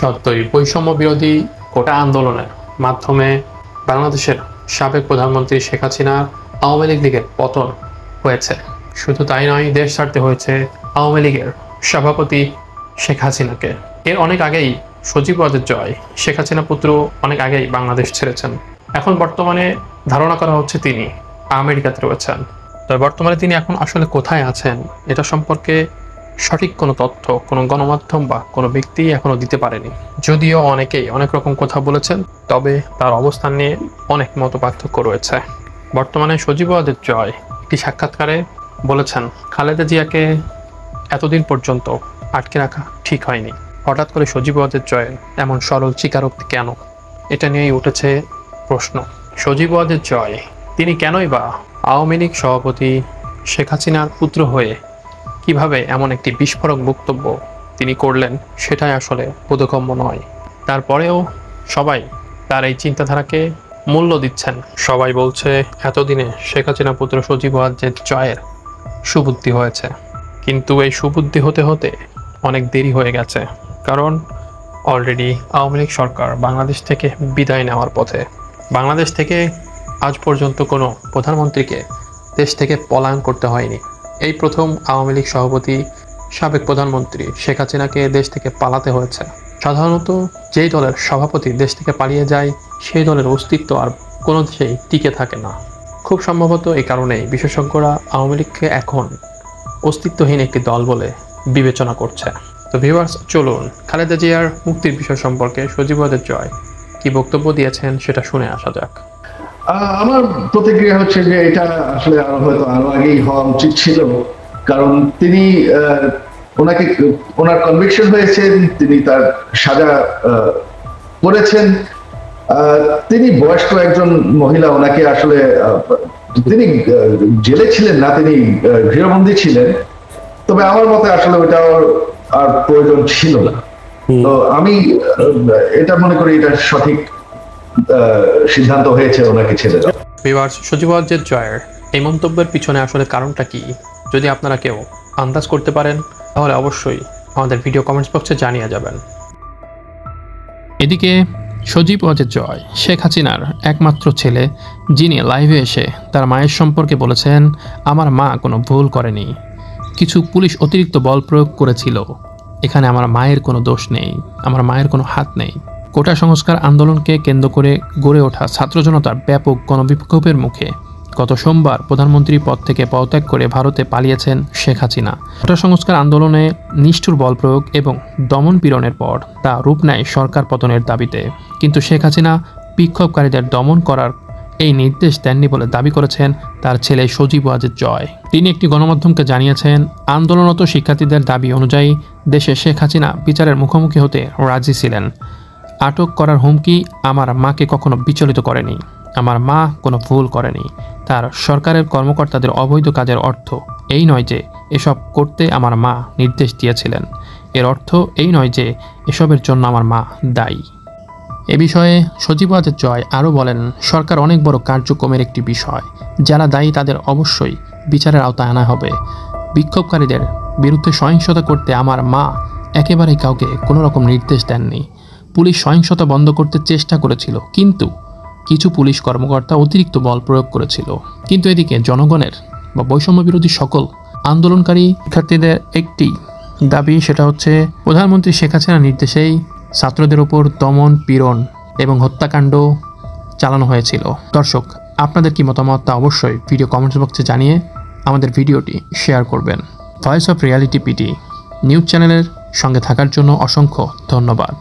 সত্যই বৈষম্য বিরোধী কোটা আন্দোলনের মাধ্যমে বাংলাদেশের সাবেক প্রধানমন্ত্রী শেখ হাসিনা আওয়ামী লীগের পতন হয়েছে। শুধু তাই নয়, দেশ ছাড়তে হয়েছে আওয়ামী লীগের সভাপতি শেখ হাসিনাকে। এর অনেক আগেই সজীব ওয়াজেদ জয়, শেখ হাসিনা পুত্র, অনেক আগেই বাংলাদেশ ছেড়েছেন। এখন বর্তমানে ধারণা করা হচ্ছে তিনি আমেরিকাতে রয়েছেন। তবে বর্তমানে তিনি এখন আসলে কোথায় আছেন এটা সম্পর্কে সঠিক কোনো তথ্য কোনো গণমাধ্যম বা কোনো ব্যক্তি এখনো দিতে পারেনি। যদিও অনেকেই অনেক রকম কথা বলেছেন, তবে তার অবস্থান নিয়ে অনেক মত পার্থক্য রয়েছে। বর্তমানে সজীব ওয়াজেদ জয় একটি সাক্ষাৎকারে বলেছেন, খালেদা জিয়াকে এতদিন পর্যন্ত আটকে রাখা ঠিক হয়নি। হঠাৎ করে সজীব ওয়াজেদ জয়ের এমন সরল স্বীকারোক্তি কেন, এটা নিয়েই উঠেছে প্রশ্ন। সজীব ওয়াজেদ জয় তিনি কেনই বা আওয়ামী লীগ সভাপতি শেখ হাসিনার পুত্র হয়ে কিভাবে এমন একটি বিস্ফোরক বক্তব্য তিনি করলেন, সেটাই আসলে বোধগম্য নয়। তারপরেও সবাই তার এই চিন্তাধারাকে মূল্য দিচ্ছেন। সবাই বলছে এতদিনে শেখ হাসিনা পুত্র সজীব ওয়াজেদ জয়ের সুবুদ্ধি হয়েছে, কিন্তু এই সুবুদ্ধি হতে হতে অনেক দেরি হয়ে গেছে। কারণ অলরেডি আওয়ামী লীগ সরকার বাংলাদেশ থেকে বিদায় নেওয়ার পথে। বাংলাদেশ থেকে আজ পর্যন্ত কোনো প্রধানমন্ত্রীকে দেশ থেকে পলায়ন করতে হয়নি। এই প্রথম আওয়ামী লীগ সভাপতি সাবেক প্রধানমন্ত্রী শেখ হাসিনাকে দেশ থেকে পালাতে হয়েছে। সাধারণত যেই দলের সভাপতি দেশ থেকে পালিয়ে যায়, সেই দলের অস্তিত্ব আর কোনো দেশেই টিকে থাকে না। খুব সম্ভবত এই কারণেই বিশেষজ্ঞরা আওয়ামী লীগকে এখন অস্তিত্বহীন একটি দল বলে বিবেচনা করছে। তো ভিউয়ার্স, চলুন খালেদা জিয়ার মুক্তির বিষয় সম্পর্কে সজীব ওয়াজেদ জয় কি বক্তব্য দিয়েছেন সেটা শুনে আসা যাক। আমার প্রতিক্রিয়া হচ্ছে যে এটা আসলে হয়তো আরো আগেই হওয়া উচিত ছিল। কারণ তিনি ওনার কনভিকশন হয়েছেন, তিনি তার সাজা করেছেন। তিনি বয়স্ক একজন মহিলা, ওনাকে আসলে তিনি জেলে ছিলেন না, তিনি গৃহবন্দী ছিলেন। তবে আমার মতে আসলে ওটা আর প্রয়োজন ছিল না। তো আমি এটা মনে করি এটা সঠিক সিদ্ধান্ত হয়েছে ওনাকে ছেড়ে দাও। ভিউয়ার্স, সজীব ওয়াজেদ জয়ের এই মন্তব্যের পিছনে আসলে কারণটা কি, যদি আপনারা কেউ আন্দাজ করতে পারেন তাহলে অবশ্যই আমাদের ভিডিও কমেন্টস বক্সে জানিয়ে যাবেন। এদিকে সজীব ওয়াজেদ জয় শেখ হাসিনার একমাত্র ছেলে, যিনি লাইভে এসে তার মায়ের সম্পর্কে বলেছেন, আমার মা কোনো ভুল করেনি, কিছু পুলিশ অতিরিক্ত বল প্রয়োগ করেছিল, এখানে আমার মায়ের কোনো দোষ নেই, আমার মায়ের কোনো হাত নেই। কোটা সংস্কার আন্দোলনকে কেন্দ্র করে গড়ে ওঠা ছাত্র জনতার ব্যাপক গণবিক্ষোভের মুখে গত সোমবার প্রধানমন্ত্রী পদ থেকে পদত্যাগ করে ভারতে পালিয়েছেন শেখ হাসিনা। কোটা সংস্কার আন্দোলনে নিষ্ঠুর বল প্রয়োগ এবং দমন পীড়নের পর তা রূপ নেয় সরকার পতনের দাবিতে। কিন্তু শেখ হাসিনা বিক্ষোভকারীদের দমন করার এই নির্দেশ দেননি বলে দাবি করেছেন তার ছেলে সজীব ওয়াজেদ জয়। তিনি একটি গণমাধ্যমকে জানিয়েছেন, আন্দোলনরত শিক্ষার্থীদের দাবি অনুযায়ী দেশে শেখ হাসিনা বিচারের মুখোমুখি হতে রাজি ছিলেন। আটক করার হুমকি আমার মাকে কখনো বিচলিত করেনি, আমার মা কোনো ভুল করেনি। তার সরকারের কর্মকর্তাদের অবৈধ কাজের অর্থ এই নয় যে এসব করতে আমার মা নির্দেশ দিয়েছিলেন, এর অর্থ এই নয় যে এসবের জন্য আমার মা দায়ী। এ বিষয়ে সজীব ওয়াজেদ জয় আরও বলেন, সরকার অনেক বড় কার্যক্রমের একটি বিষয়, যারা দায়ী তাদের অবশ্যই বিচারের আওতায় আনা হবে। বিক্ষোভকারীদের বিরুদ্ধে সহিংসতা করতে আমার মা একেবারেই কাউকে কোনো রকম নির্দেশ দেননি। পুলিশ সহিংসতা বন্ধ করতে চেষ্টা করেছিল, কিন্তু কিছু পুলিশ কর্মকর্তা অতিরিক্ত বল প্রয়োগ করেছিল। কিন্তু এদিকে জনগণের বা বৈষম্য বিরোধী সকল আন্দোলনকারী শিক্ষার্থীদের একটি দাবি, সেটা হচ্ছে প্রধানমন্ত্রী শেখ হাসিনার নির্দেশেই ছাত্রদের ওপর দমন পীড়ন এবং হত্যাকাণ্ড চালানো হয়েছিল। দর্শক, আপনাদের কি মতামত তা অবশ্যই ভিডিও কমেন্টস বক্সে জানিয়ে আমাদের ভিডিওটি শেয়ার করবেন। Voice of reality PT news চ্যানেলের সঙ্গে থাকার জন্য অসংখ্য ধন্যবাদ।